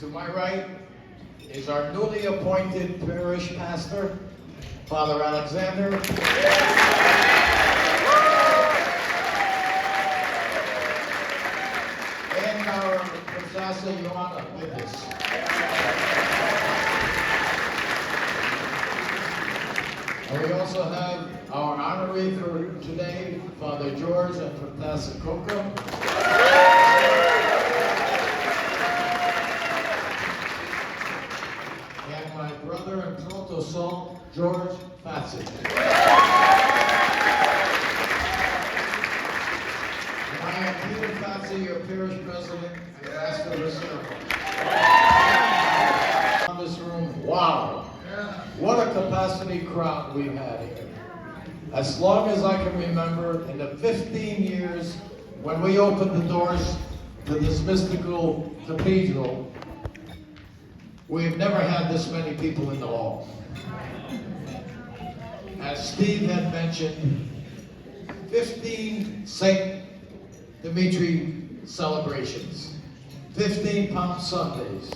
To my right is our newly appointed parish pastor, Father Alexander. And our Professor Joanna Bibis. And we also have our honoree for today, Father George and Professor Coca. And my brother and protosol, George Fatsy. And I am Peter Fatsy, your parish president, and pastor of the circle. On this room, wow. What a capacity crowd we've had here. As long as I can remember, in the 15 years when we opened the doors to this mystical cathedral, we've never had this many people in the hall. As Steve had mentioned, 15 St. Dimitri celebrations, 15 Palm Sundays,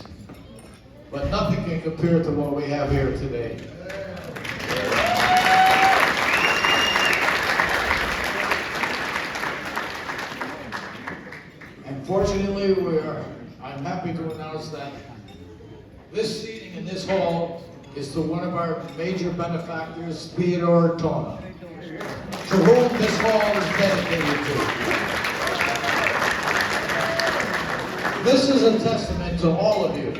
but nothing can compare to what we have here today. Unfortunately, I'm happy to announce that this seating in this hall is to one of our major benefactors, Theodore Tona, to whom this hall is dedicated to. This is a testament to all of you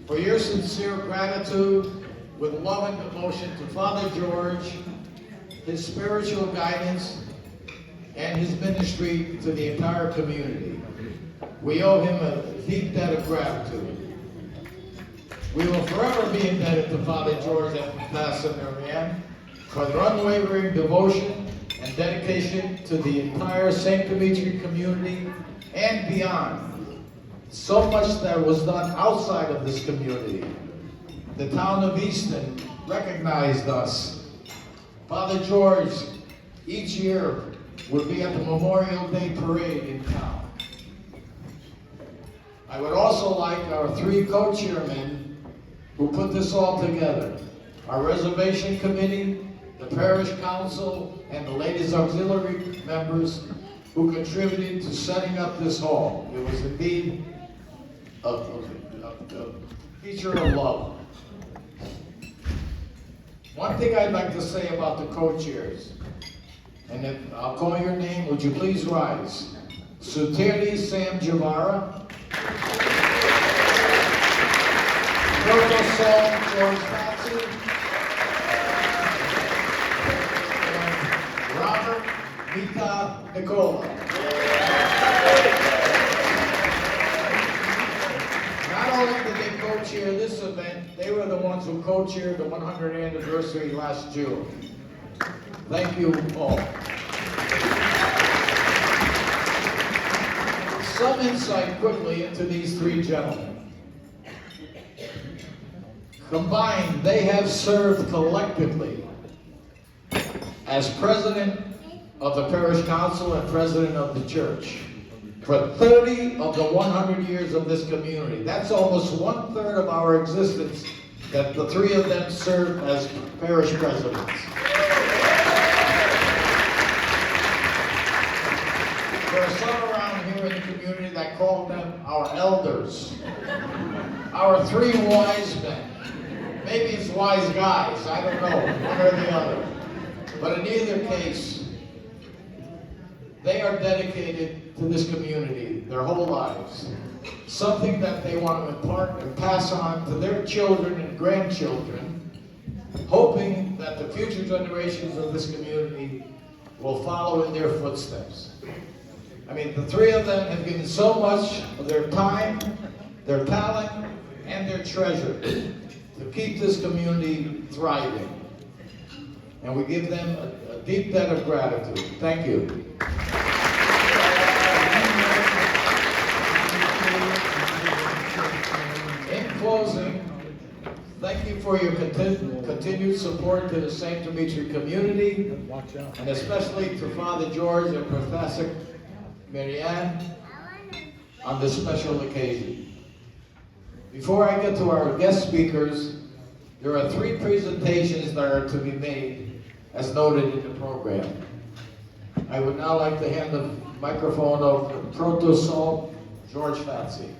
for your sincere gratitude with love and devotion to Father George, his spiritual guidance, and his ministry to the entire community. We owe him a deep debt of gratitude. We will forever be indebted to Father George and Pastor Marianne for their unwavering devotion and dedication to the entire St. Dimitri community and beyond. So much that was done outside of this community. The town of Easton recognized us. Father George, each year, would be at the Memorial Day parade in town. I would also like our three co-chairmen who put this all together. Our reservation committee, the parish council, and the ladies auxiliary members who contributed to setting up this hall. It was indeed a feature of love. One thing I'd like to say about the co-chairs, and if I'll call your name, would you please rise? Sutirdi Sam Javara, Protosol George Fatsy, and Robert Vita Nicola. Not only did they co-chair this event, they were the ones who co-chaired the 100th anniversary last June. Thank you all. Some insight quickly into these three gentlemen. Combined, they have served collectively as president of the parish council and president of the church for 30 of the 100 years of this community. That's almost 1/3 of our existence that the three of them served as parish presidents. There are some around here in the community that call them our elders, our three wise men. Maybe it's wise guys, I don't know, one or the other. But in either case, they are dedicated to this community their whole lives. Something that they want to impart and pass on to their children and grandchildren, hoping that the future generations of this community will follow in their footsteps. I mean, the three of them have given so much of their time, their talent, and their treasure to keep this community thriving. And we give them a deep debt of gratitude. Thank you. In closing, thank you for your continued support to the St. Dimitri community, and especially to Father George and Professor Marianne on this special occasion. Before I get to our guest speakers, there are 3 presentations that are to be made as noted in the program. I would now like to hand the microphone over to Proto-Sol George Fatsi.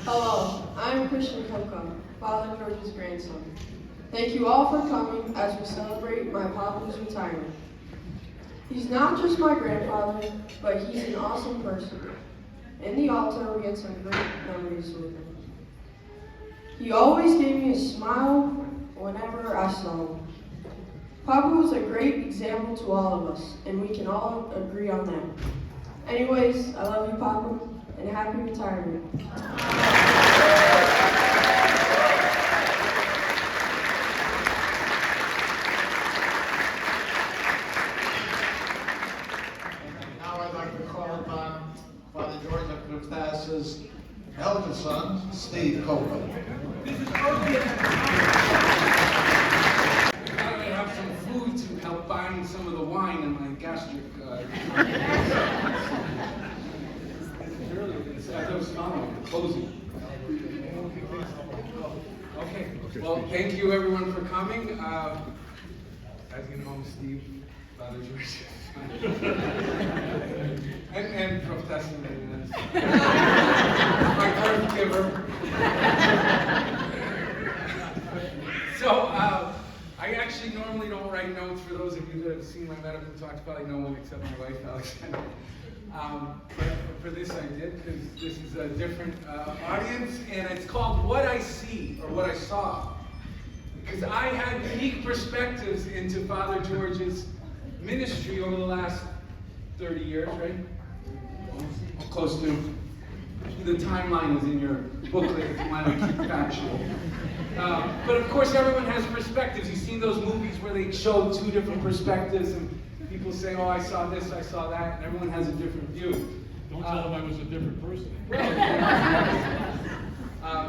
Hello, I'm Coca, Father George's grandson. Thank you all for coming as we celebrate my papa's retirement. He's not just my grandfather, but he's an awesome person. In the altar, we had some great memories with him. He always gave me a smile whenever I saw him. Papa was a great example to all of us, and we can all agree on that. Anyways, I love you, Papa, and happy retirement. Now I'd like to call upon Father George Fatsi's eldest son, Steve Coca. I have some food to help bind some of the wine in my gastric. Closing. Okay. Well, thank you everyone for coming. As you know, I'm Steve, Father George, and Professor. My birth giver. So, I actually normally don't write notes. For those of you that have seen my medical talks, probably no one except my wife, Alexandra. But for this I did, because this is a different audience, and it's called What I See, or What I Saw. Because I had unique perspectives into Father George's ministry over the last 30 years, right? Close to. The timeline is in your booklet if you want to keep factual. But of course, everyone has perspectives. You've seen those movies where they show 2 different perspectives, and people say, oh, I saw this, I saw that, and everyone has a different view. Don't tell them I was a different person.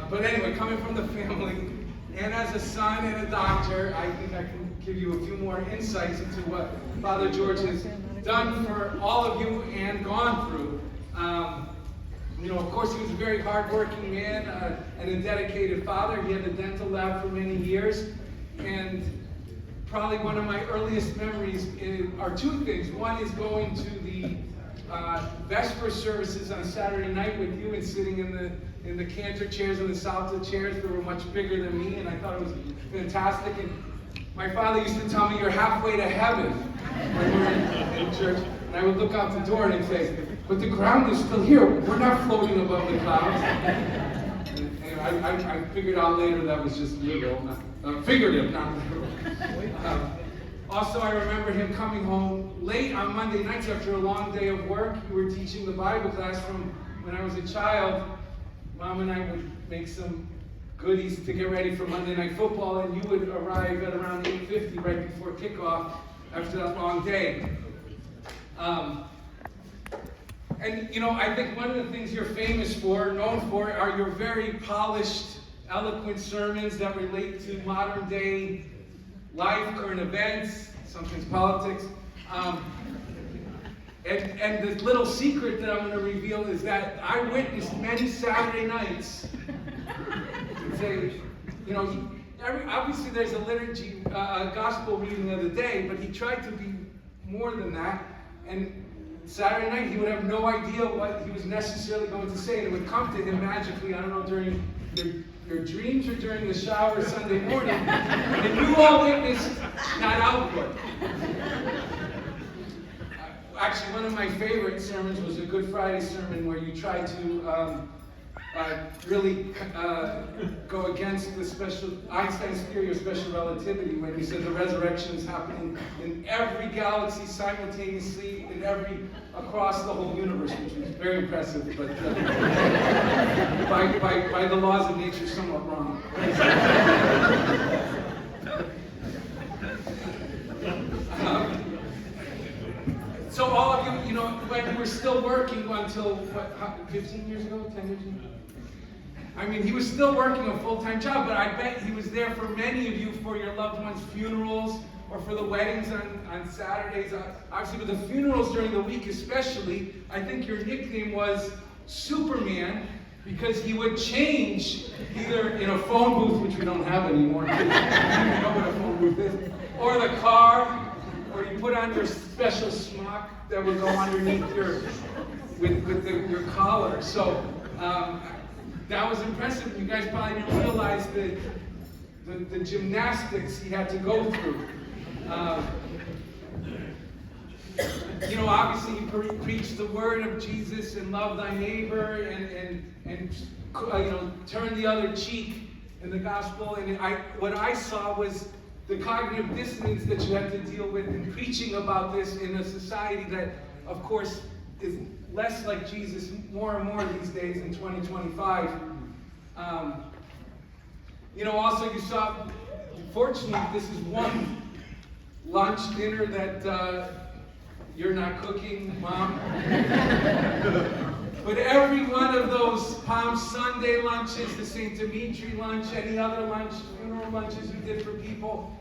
But anyway, coming from the family, and as a son and a doctor, I think I can give you a few more insights into what Father George has done for all of you and gone through. You know, of course, he was a very hardworking man and a dedicated father. He had a dental lab for many years, and probably one of my earliest memories are 2 things. One is going to the Vesper services on Saturday night with you and sitting in the cantor chairs and the salsa chairs that were much bigger than me, and I thought it was fantastic. And my father used to tell me, "You're halfway to heaven," when we were in church, and I would look out the door and he'd say, "But the ground is still here. We're not floating above the clouds." And I figured out later that was just literal, figurative, not literal. Also, I remember him coming home late on Monday nights after a long day of work. You were teaching the Bible class from when I was a child. Mom and I would make some goodies to get ready for Monday Night Football, and you would arrive at around 8:50 right before kickoff after that long day. And you know, I think one of the things you're famous for, known for, are your very polished, eloquent sermons that relate to modern day life, current events, sometimes politics. And the little secret that I'm going to reveal is that I witnessed many Saturday nights. Say, you know, obviously there's a liturgy, a gospel reading of the day, but he tried to be more than that. And Saturday night, he would have no idea what he was necessarily going to say, and it would come to him magically, I don't know, during your dreams or during the shower Sunday morning, and you all witnessed that output. Actually, one of my favorite sermons was a Good Friday sermon where you tried to really go against the Einstein's theory of special relativity, when you said the resurrection is happening in every galaxy simultaneously, across the whole universe, which was very impressive, but by the laws of nature, somewhat wrong. So all of you, when you were still working until, 15 years ago, 10 years ago? I mean, he was still working a full-time job, but I bet he was there for many of you for your loved ones' funerals or for the weddings on Saturdays. Obviously, with the funerals during the week especially, I think your nickname was Superman because he would change either in a phone booth, which we don't have anymore, you don't know what a phone booth is, or the car, or you put on your special smock that would go underneath your collar. So that was impressive. You guys probably didn't realize the gymnastics he had to go through. Obviously he preached the word of Jesus and love thy neighbor and turn the other cheek in the gospel. And what I saw was the cognitive dissonance that you have to deal with in preaching about this in a society that, of course, is less like Jesus more and more these days in 2025. Also you saw, fortunately, this is one lunch, dinner that you're not cooking, Mom. But every one of those Palm Sunday lunches, the St. Dimitri lunch, any other lunch, funeral lunches you did for people,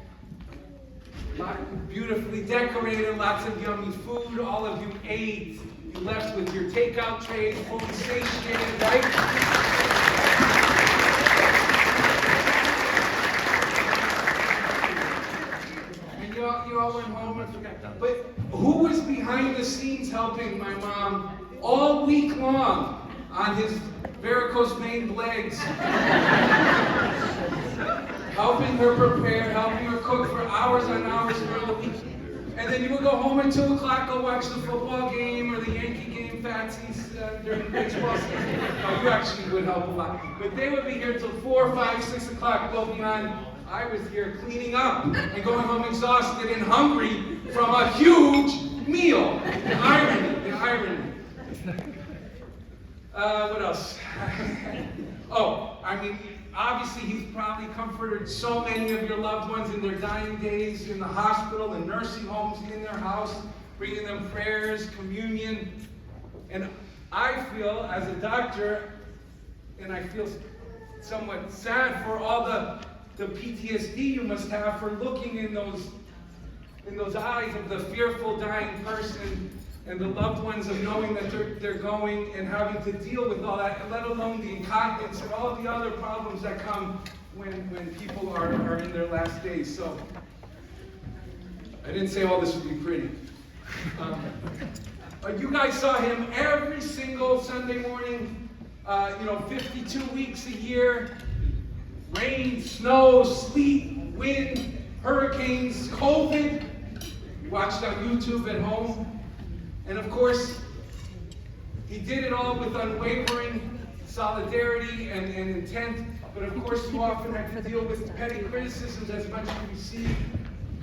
beautifully decorated, lots of yummy food, all of you ate. You left with your takeout trays, fully satiated, right? And you all went home and forgot. But who was behind the scenes helping my mom all week long on his varicose vein legs? Helping her prepare, helping her cook for hours on hours during the week. And then you would go home at 2 o'clock, go watch the football game or the Yankee game, Fatsies, during baseball season. No, you actually would help a lot. But they would be here till 4, 5, 6 o'clock, go beyond. I was here cleaning up and going home exhausted and hungry from a huge meal. The irony. What else? Obviously he's probably comforted so many of your loved ones in their dying days, in the hospital, in nursing homes, in their house, bringing them prayers, communion. And I feel, as a doctor, and I feel somewhat sad for all the PTSD you must have for looking in those eyes of the fearful dying person and the loved ones of knowing that they're going and having to deal with all that, let alone the incontinence and all the other problems that come when people are in their last days. So, I didn't say all this would be pretty. You guys saw him every single Sunday morning, 52 weeks a year, rain, snow, sleet, wind, hurricanes, COVID. You watched on YouTube at home. And of course, he did it all with unwavering solidarity and intent. But of course, you often have to deal with petty criticisms as much as you receive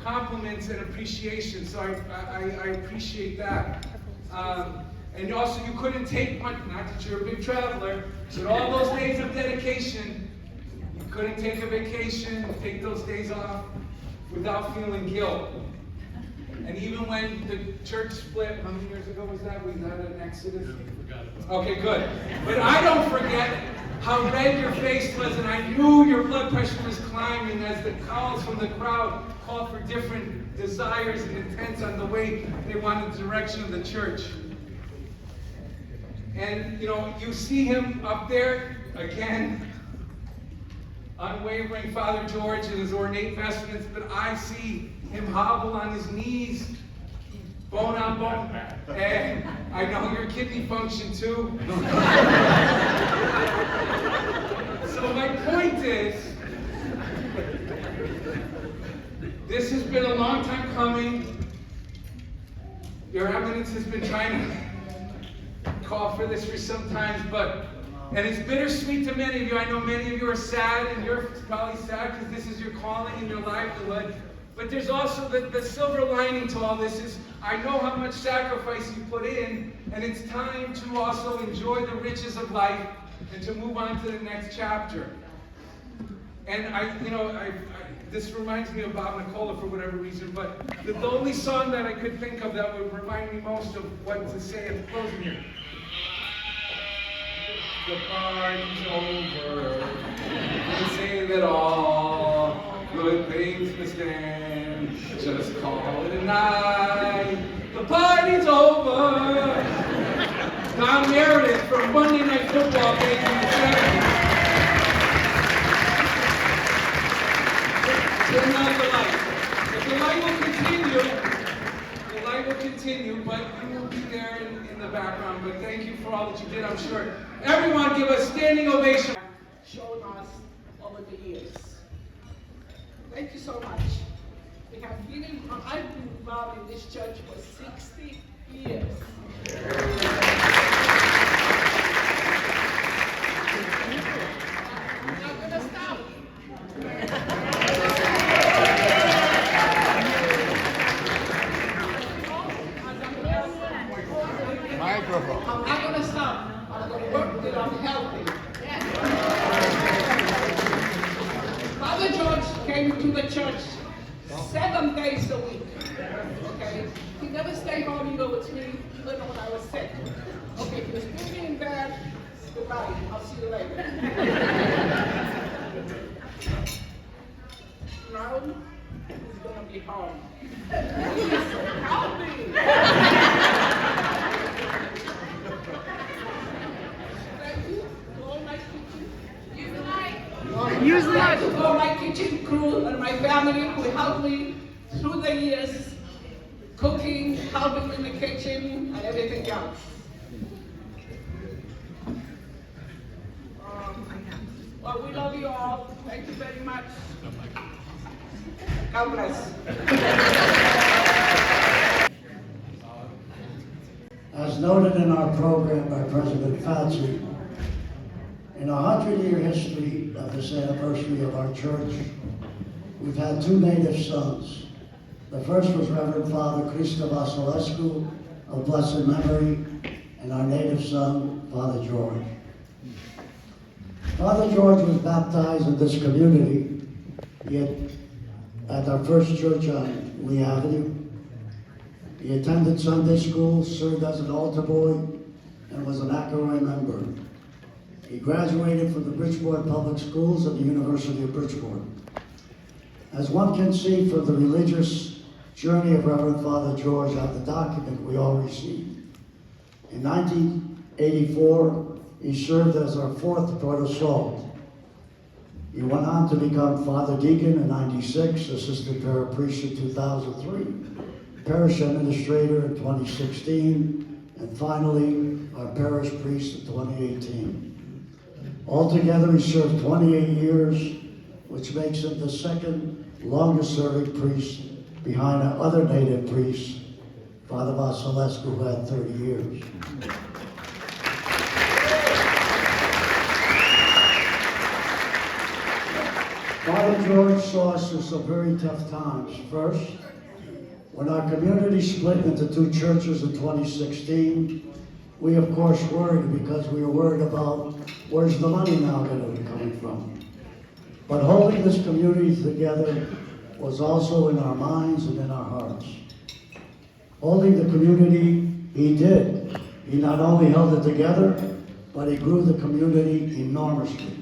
compliments and appreciation. So I appreciate that. And also, you couldn't take much, not that you're a big traveler, but all those days of dedication, you couldn't take a vacation, take those days off without feeling guilt. And even when the church split, how many years ago was that? We had an exodus? Okay, good. But I don't forget how red your face was, and I knew your blood pressure was climbing as the calls from the crowd called for different desires and intents on the way they wanted the direction of the church. And, you see him up there, again, unwavering Father George in his ornate vestments, but I see him hobble on his knees, bone on bone. And I know your kidney function too. So my point is, this has been a long time coming. Your eminence has been trying to call for this for some time, and it's bittersweet to many of you. I know many of you are sad, and you're probably sad because this is your calling and your livelihood. But there's also the silver lining to all this is I know how much sacrifice you put in, and it's time to also enjoy the riches of life and to move on to the next chapter. And this reminds me of Bob Nicola for whatever reason, but the only song that I could think of that would remind me most of what to say at the closing here. The party's over. They say that all good things must end. Just call it a night. The party's over. Don Meredith from Monday Night Football back in the 70s. Turn out the light. The light will continue. The light will continue, but you will be there in the background. But thank you for all that you did, I'm sure. Everyone give a standing ovation. Shown us over the years. Thank you so much. I've been involved in this church for 60 years. I'm not going to stop. Microphone. I'm not going to stop. I'm going to work till I'm healthy. Father George came to the church 7 days a week. Okay? He never stayed home, with me, even when I was sick. Okay, if you're still in bed, goodbye. I'll see you later. Now, it's going to be home. Please, help me. Thank you to all my kitchen. Use the light. To all my kitchen crew and my family who helped me through the years, cooking, helping in the kitchen, and everything else. Well, we love you all. Thank you very much. God bless. As noted in our program by President Fauci, in our 100-year history of this anniversary of our church, we've had 2 native sons. The first was Reverend Father Christa Vasilescu of blessed memory, and our native son, Father George. Father George was baptized in this community at our first church on Lee Avenue. He attended Sunday school, served as an altar boy, and was an Ackroy member. He graduated from the Bridgeport Public Schools at the University of Bridgeport. As one can see from the religious journey of Reverend Father George on the document we all received. In 1984, he served as our 4th protosault. He went on to become Father Deacon in 96, Assistant Parish in 2003, Parish Administrator in 2016, and finally, our Parish Priest in 2018. Altogether, he served 28 years, which makes him the 2nd longest serving priest behind our other native priest, Father Vasilescu, who had 30 years. Father George saw us through some very tough times. First, when our community split into 2 churches in 2016, we of course worried because we were worried about where's the money now going to be coming from. But holding this community together was also in our minds and in our hearts. Holding the community, he did. He not only held it together, but he grew the community enormously.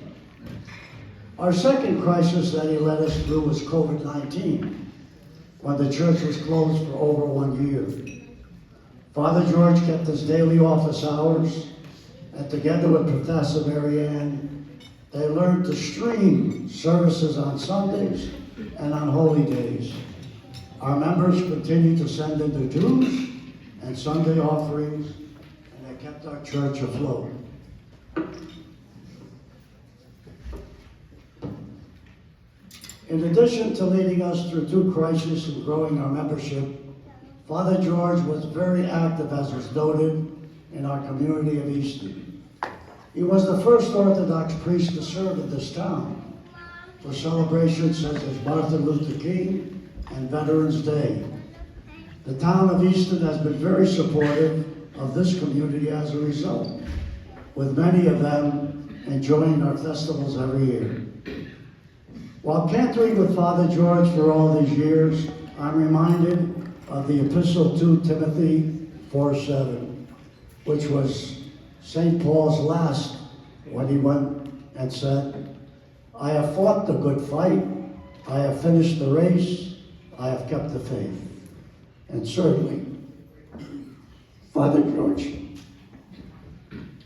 Our second crisis that he led us through was COVID-19, when the church was closed for over 1 year. Father George kept his daily office hours, and together with Professor Mary Ann, they learned to stream services on Sundays and on holy days. Our members continued to send in their dues and Sunday offerings, and they kept our church afloat. In addition to leading us through 2 crises and growing our membership, Father George was very active, as was noted, in our community of Easton. He was the first Orthodox priest to serve in this town for celebrations such as Martin Luther King and Veterans Day. The town of Easton has been very supportive of this community as a result, with many of them enjoying our festivals every year. While cantering with Father George for all these years, I'm reminded of the Epistle to Timothy 4:7, which was St. Paul's last when he went and said, I have fought the good fight, I have finished the race, I have kept the faith. And certainly, Father George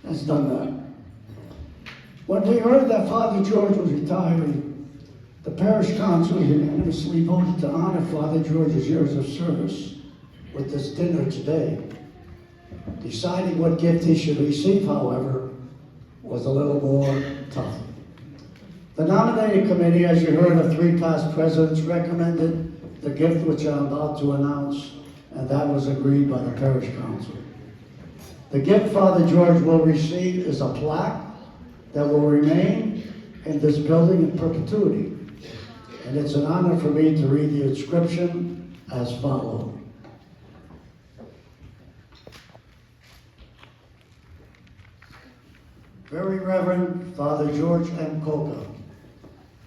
has done that. When we heard that Father George was retiring, the parish council unanimously voted to honor Father George's years of service with this dinner today. Deciding what gift he should receive, however, was a little more tough. The nominating committee, as you heard of 3 past presidents, recommended the gift which I'm about to announce, and that was agreed by the parish council. The gift Father George will receive is a plaque that will remain in this building in perpetuity. And it's an honor for me to read the inscription as follows. Very Reverend Father George M. Coca,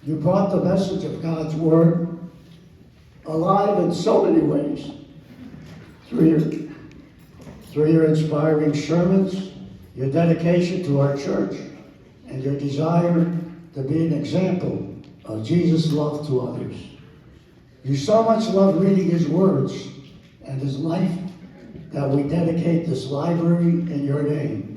you brought the message of God's Word alive in so many ways through your inspiring sermons, your dedication to our church, and your desire to be an example of Jesus' love to others. You so much love reading his words and his life that we dedicate this library in your name.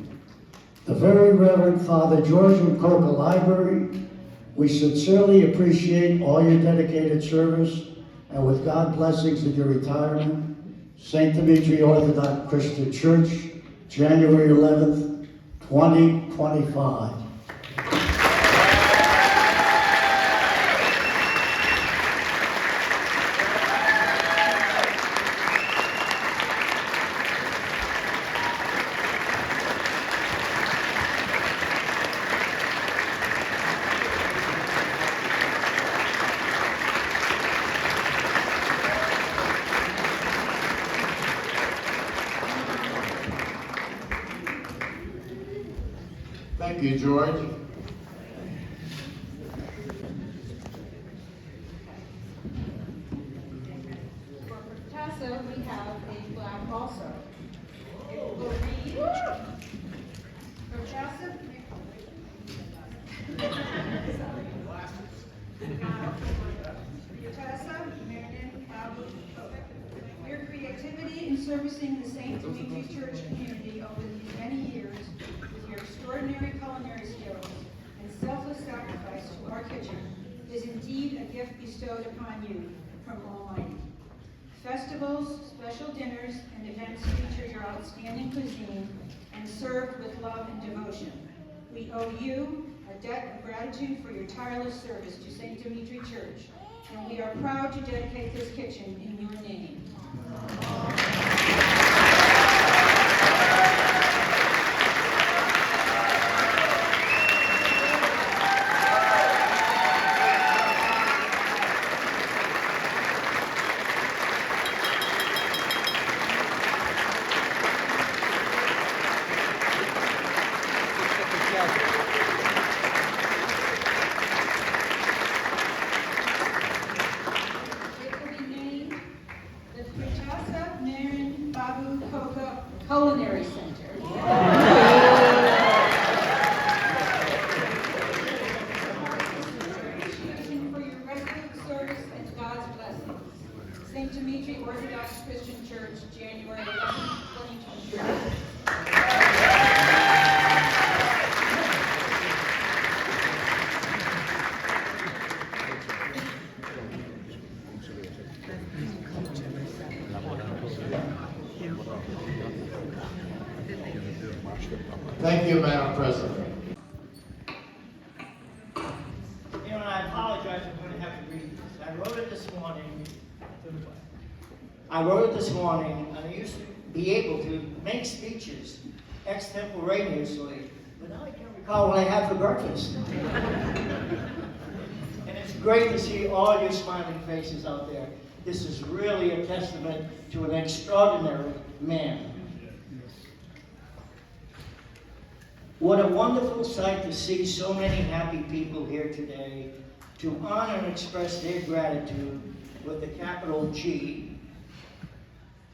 The Very Reverend Father George M. Coca Library, we sincerely appreciate all your dedicated service, and with God's blessings in your retirement, St. Dimitri Orthodox Christian Church, January 11th, 2025. Thank you, George. For Coca, we have a plaque also. It will read, Coca, your creativity in servicing the St. Dimitri Church community over these many years with your extraordinary culinary skills and selfless sacrifice to our kitchen is indeed a gift bestowed upon you from Almighty. Festivals, special dinners, and events feature your outstanding cuisine and served with love and devotion. We owe you a debt of gratitude for your tireless service to St. Dimitri Church, and we are proud to dedicate this kitchen in your name. Coca Culinary Center. Appreciation for your resolute service and God's blessings. St. Dimitri Orthodox Christian Church, January 11, 2023. Thank you, Madam President. You know, and I apologize, I'm going to have to read this. I wrote it this morning, and I used to be able to make speeches extemporaneously, but now I can't recall what I had for breakfast. And it's great to see all your smiling faces out there. This is really a testament to an extraordinary man. What a wonderful sight to see so many happy people here today to honor and express their gratitude with the capital G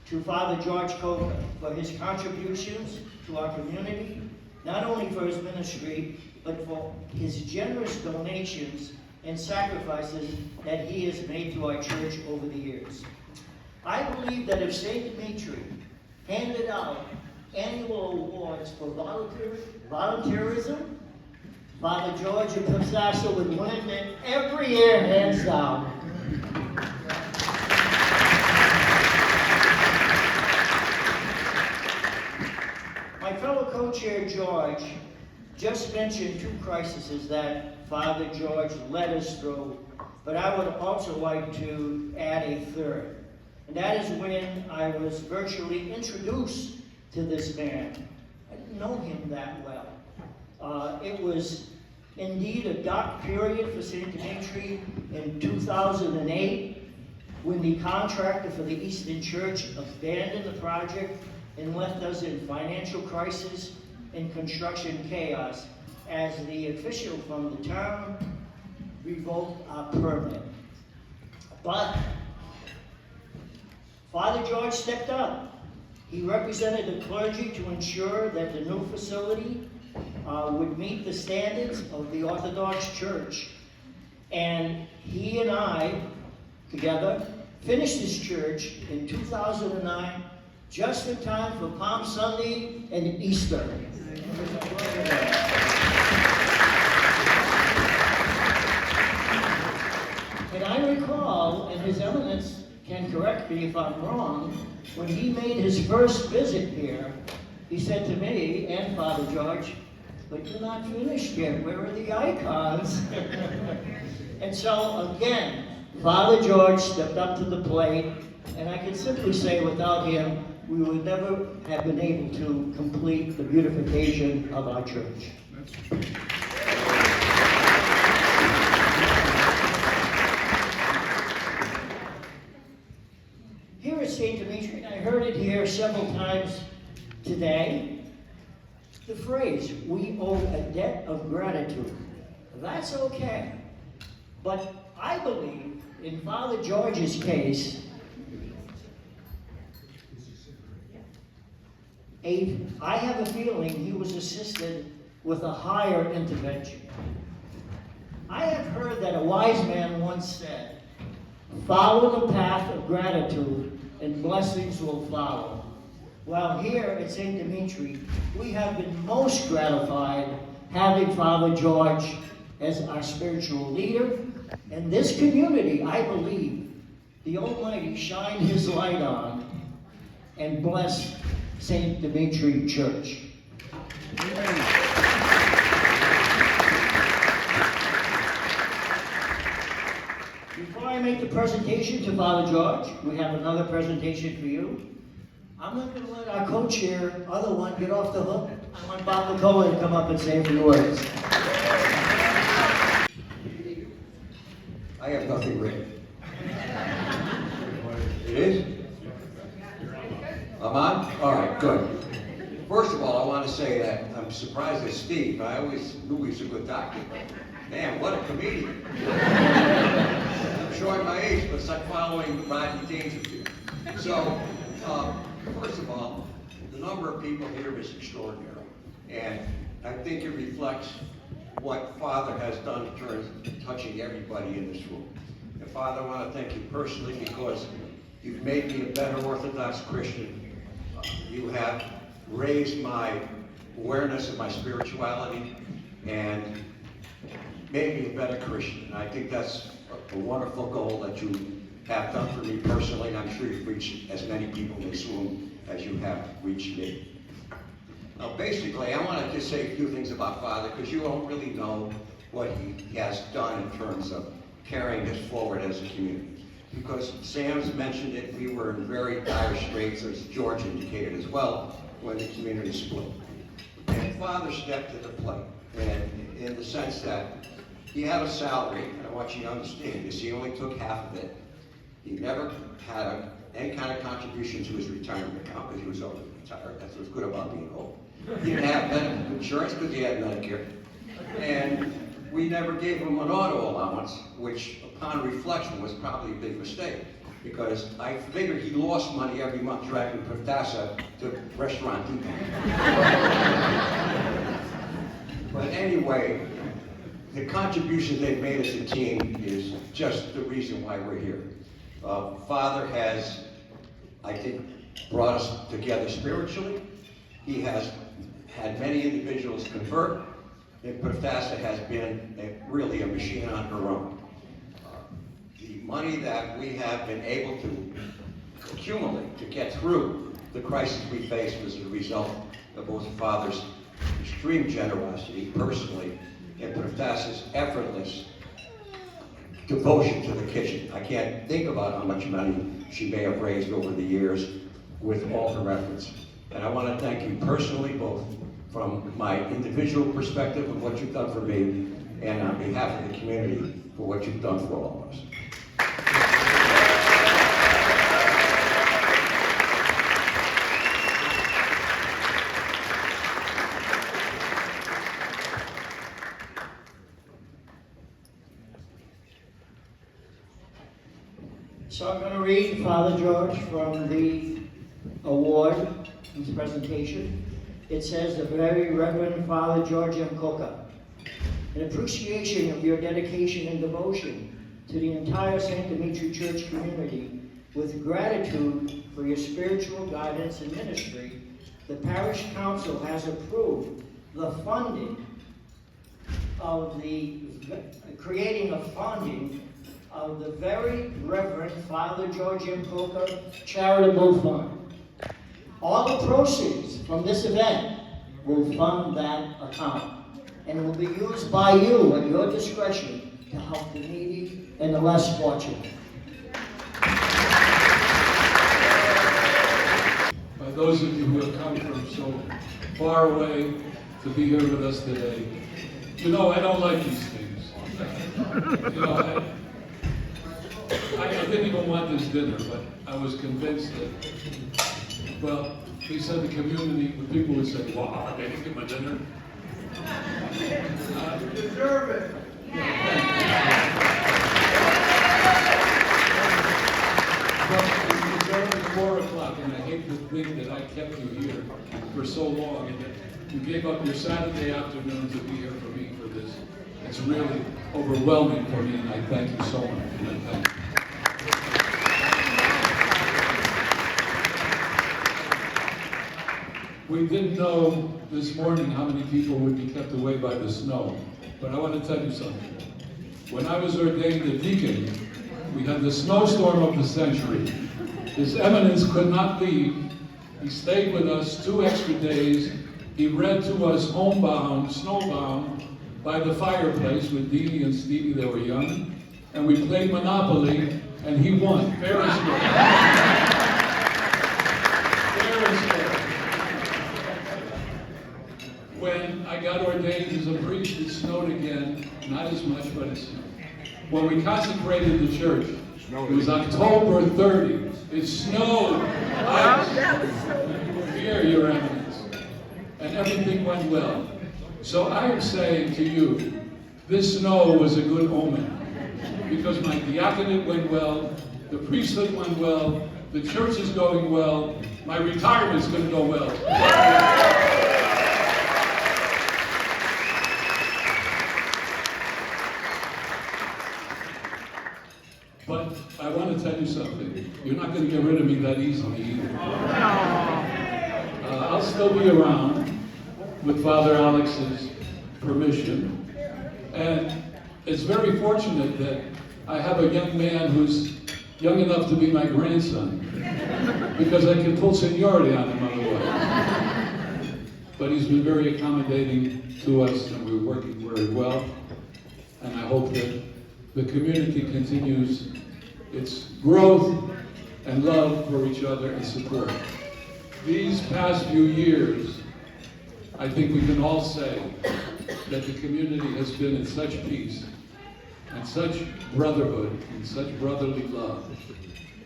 to Father George Coca for his contributions to our community, not only for his ministry, but for his generous donations and sacrifices that he has made to our church over the years. I believe that if St. Dimitri handed out annual awards for volunteerism, Father George of Pistasso would win it every year, hands down. My fellow co-chair George just mentioned two crises that Father George led us through, but I would also like to add a third. And that is when I was virtually introduced to this man. I didn't know him that well. It was indeed a dark period for St. Dimitri in 2008 when the contractor for the Eastern Church abandoned the project and left us in financial crisis and construction chaos as the official from the town revoked our permit. But Father George stepped up. He represented the clergy to ensure that the new facility would meet the standards of the Orthodox Church. And he and I, together, finished this church in 2009, just in time for Palm Sunday and Easter. And I recall, and His Eminence can correct me if I'm wrong, when he made his first visit here, he said to me and Father George, "But you're not finished yet. Where are the icons?" And so again, Father George stepped up to the plate, and I can simply say without him, we would never have been able to complete the beautification of our church. Here at St. Dimitri, and I heard it here several times today, the phrase, "we owe a debt of gratitude." That's okay. But I believe, in Father George's case, I have a feeling he was assisted with a higher intervention. I have heard that a wise man once said, "Follow the path of gratitude and blessings will follow." Well, here at St. Dimitri, we have been most gratified having Father George as our spiritual leader. And this community, I believe, the Almighty shined His light on and blessed St. Dimitri Church. Amen. Before I make the presentation to Father George, we have another presentation for you. I'm not going to let our co-chair, other one, get off the hook. I want Bob McCullough to come up and say a few words. I have nothing written. It is? I'm on? All right, good. First of all, I want to say that I'm surprised at Steve. I always knew he was a good doctor, but man, what a comedian. I'm showing my age, but it's like following Rodney Dangerfield. So, first of all, the number of people here is extraordinary. And I think it reflects what Father has done in terms of touching everybody in this room. And Father, I want to thank you personally because you've made me a better Orthodox Christian. You have raised my awareness of my spirituality and made me a better Christian. And I think that's a wonderful goal that you have done for me personally, and I'm sure you've reached as many people in this room as you have reached me. Now, basically, I want to just say a few things about Father, because you don't really know what he has done in terms of carrying this forward as a community. Because Sam's mentioned it, we were in very dire straits, as George indicated as well, when the community split. And Father stepped to the plate, and in the sense that he had a salary, and I want you to understand this, he only took half of it. He never had any kind of contribution to his retirement account because he was already retired. That's what's good about being old. He didn't have medical insurance because he had Medicare. And we never gave him an auto allowance, which upon reflection was probably a big mistake, because I figured he lost money every month driving Pratasa to restaurant depot. But anyway, the contribution they've made as a team is just the reason why we're here. Father has, I think, brought us together spiritually. He has had many individuals convert, and Pratasa has been really a machine on her own. The money that we have been able to accumulate to get through the crisis we faced was a result of both Father's extreme generosity personally and Prathasa's effortless devotion to the kitchen. I can't think about how much money she may have raised over the years with all her efforts. And I want to thank you personally, both from my individual perspective of what you've done for me and on behalf of the community for what you've done for all of us. So I'm going to read, Father George, from the award, his presentation. It says, "The Very Reverend Father George M. Coca, in appreciation of your dedication and devotion to the entire St. Dimitri Church community, with gratitude for your spiritual guidance and ministry, the Parish Council has approved the funding of creating a funding of the Very Reverend Father George M. Coca Charitable Fund. All the proceeds from this event will fund that account and will be used by you at your discretion to help the needy and the less fortunate." By those of you who have come from so far away to be here with us today, you know, I don't like these things. You know, I didn't even want this dinner, but I was convinced that, well, he said the community, the people would say, "Wow, they didn't give him a dinner." You deserve it. But it's already 4 o'clock, and I hate to think that I kept you here for so long, and that you gave up your Saturday afternoon to be here for me for this. It's really overwhelming for me, and I thank you so much. And I thank you. We didn't know this morning how many people would be kept away by the snow, but I want to tell you something. When I was ordained a deacon, we had the snowstorm of the century. His Eminence could not leave. He stayed with us 2 extra days. He read to us homebound, snowbound, by the fireplace with Dee and Stevie. They were young. And we played Monopoly, and he won. Fair and square. Fair and square. When I got ordained as a priest, it snowed again. Not as much, but it snowed. When we consecrated the church, it was October 30. It snowed. Here, Your Eminence. And everything went well. So I am saying to you, this snow was a good omen. Because my diaconate went well, the priesthood went well, the church is going well, my retirement's going to go well. But I want to tell you something. You're not going to get rid of me that easily either. I'll still be around with Father Alex's permission. And it's very fortunate that I have a young man who's young enough to be my grandson, because I can pull seniority on him otherwise. But he's been very accommodating to us, and we're working very well. And I hope that the community continues its growth and love for each other and support. These past few years, I think we can all say that the community has been in such peace and such brotherhood and such brotherly love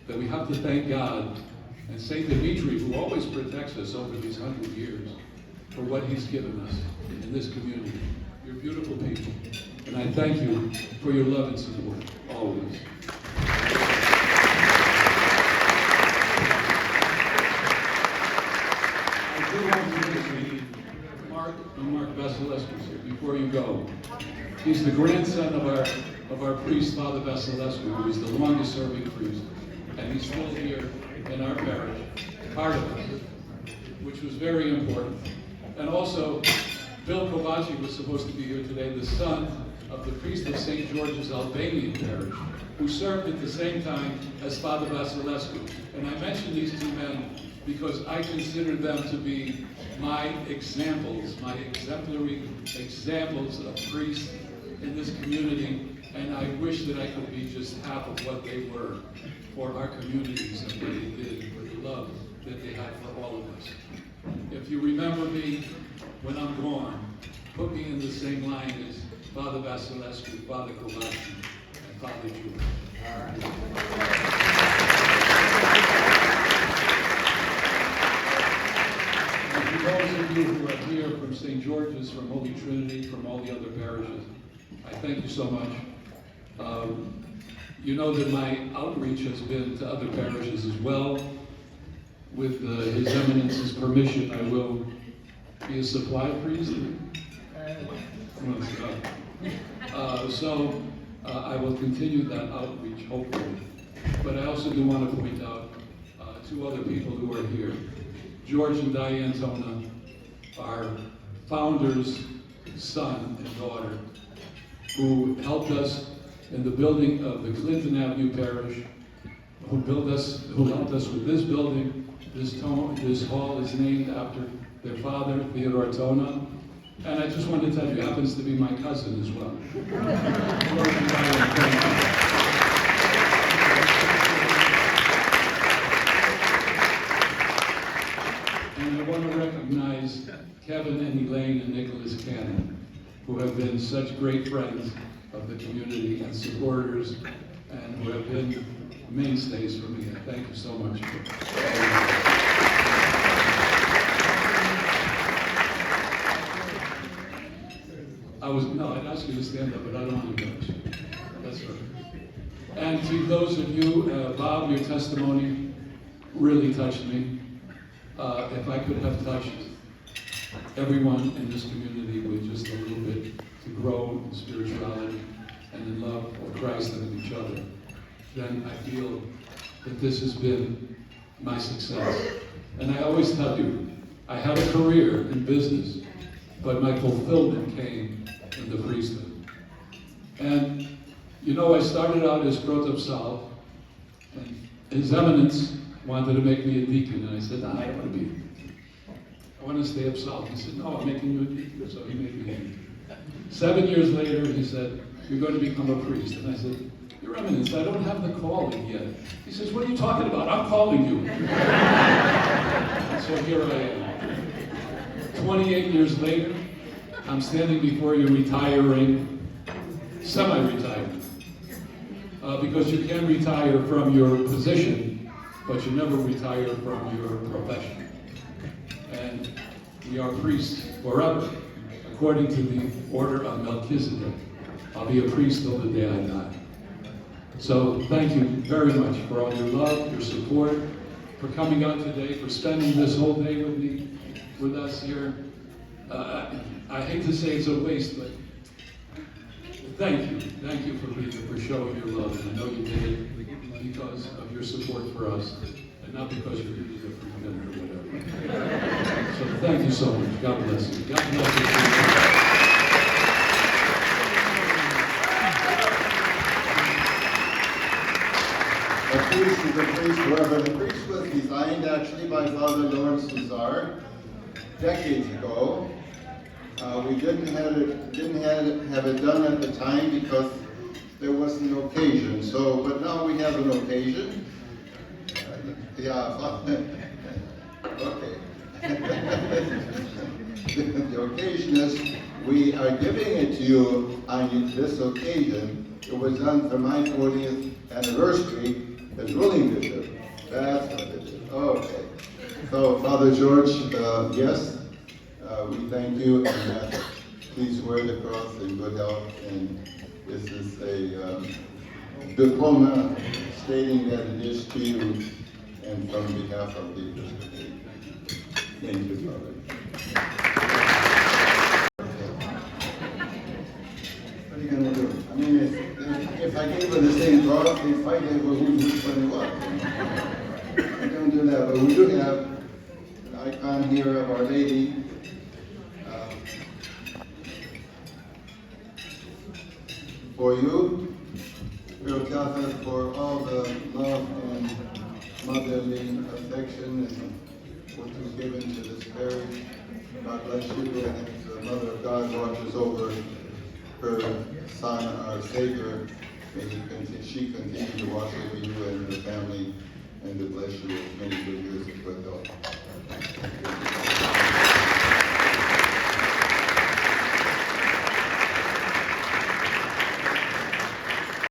that we have to thank God and St. Dimitri, who always protects us over these 100 years, for what he's given us in this community. You're beautiful people. And I thank you for your love and support, always. I do want to mention Mark Vasilescu here before you go. He's the grandson of our priest, Father Vasilescu, who is the longest serving priest. And he's still here in our parish, part of it, which was very important. And also, Bill Kovaci was supposed to be here today, the son of the priest of St. George's Albanian parish, who served at the same time as Father Vasilescu. And I mention these two men because I consider them to be my examples, my exemplary examples of priests in this community, and I wish that I could be just half of what they were for our communities and what they did, for the love that they had for all of us. If you remember me when I'm gone, put me in the same line as Father Vasilescu, Father Kovaci, and Father George. All right. And for those of you who are here from St. George's, from Holy Trinity, from all the other parishes, I thank you so much. You know that my outreach has been to other parishes as well. With His Eminence's permission, I will be a supply priest. So I will continue that outreach, hopefully. But I also do want to point out two other people who are here. George and Diane Tona, our founder's son and daughter, who helped us in the building of the Clinton Avenue Parish, who helped us with this building. This hall is named after their father, Theodore Tona. And I just wanted to tell you, he happens to be my cousin as well. And I want to recognize Kevin and Elaine and Nicholas Cannon, who have been such great friends of the community and supporters, and who have been mainstays for me. I thank you so much. I'd ask you to stand up, but I don't want to judge. That's right. And to those of you, Bob, your testimony really touched me. If I could have touched everyone in this community with just a little bit to grow in spirituality and in love for Christ and in each other, then I feel that this has been my success. And I always tell you, I had a career in business, but my fulfillment came in the priesthood. And you know, I started out as protopsal, and His Eminence wanted to make me a deacon, and I said, no, I don't want to be a deacon. I want to stay up south. He said, no, I'm making you a deacon, so he made me a deacon. 7 years later, he said, you're going to become a priest. And I said, Your Eminence, I don't have the calling yet. He says, what are you talking about? I'm calling you. So here I am. 28 years later, I'm standing before you retiring, semi-retired. Because you can retire from your position, but you never retire from your profession. And we are priests forever, according to the order of Melchizedek. I'll be a priest till the day I die. So thank you very much for all your love, your support, for coming out today, for spending this whole day with me, with us here. I hate to say it's a waste, but thank you. Thank you for showing your love. And I know you did it because of your support for us, and not because you needed a free dinner or whatever. So thank you so much. God bless you. God bless you. A priest is a priest wherever. The priest was designed actually by Father Lawrence Lazar decades ago. We didn't have it done at the time because there wasn't an occasion. So, but now we have an occasion. Okay. The occasion is we are giving it to you on this occasion. It was done for my 40th anniversary as ruling bishop. That's what it is. Okay. So, Father George, yes, we thank you, and please wear the cross in good health. And this is a diploma stating that it is to you and from behalf of the Episcopate. Thank you, Father. What are you going to do? I mean, if I gave her the same cross, they'd fight over which one it was. You know? I don't do that, but we do have an icon here of Our Lady. For you, Spiro Catholic, for all the love and motherly affection and what you've given to this parish. God bless you, and as the Mother of God watches over her Son, our Savior, may she continue to watch over you and your family, and to bless you with many good years of good health.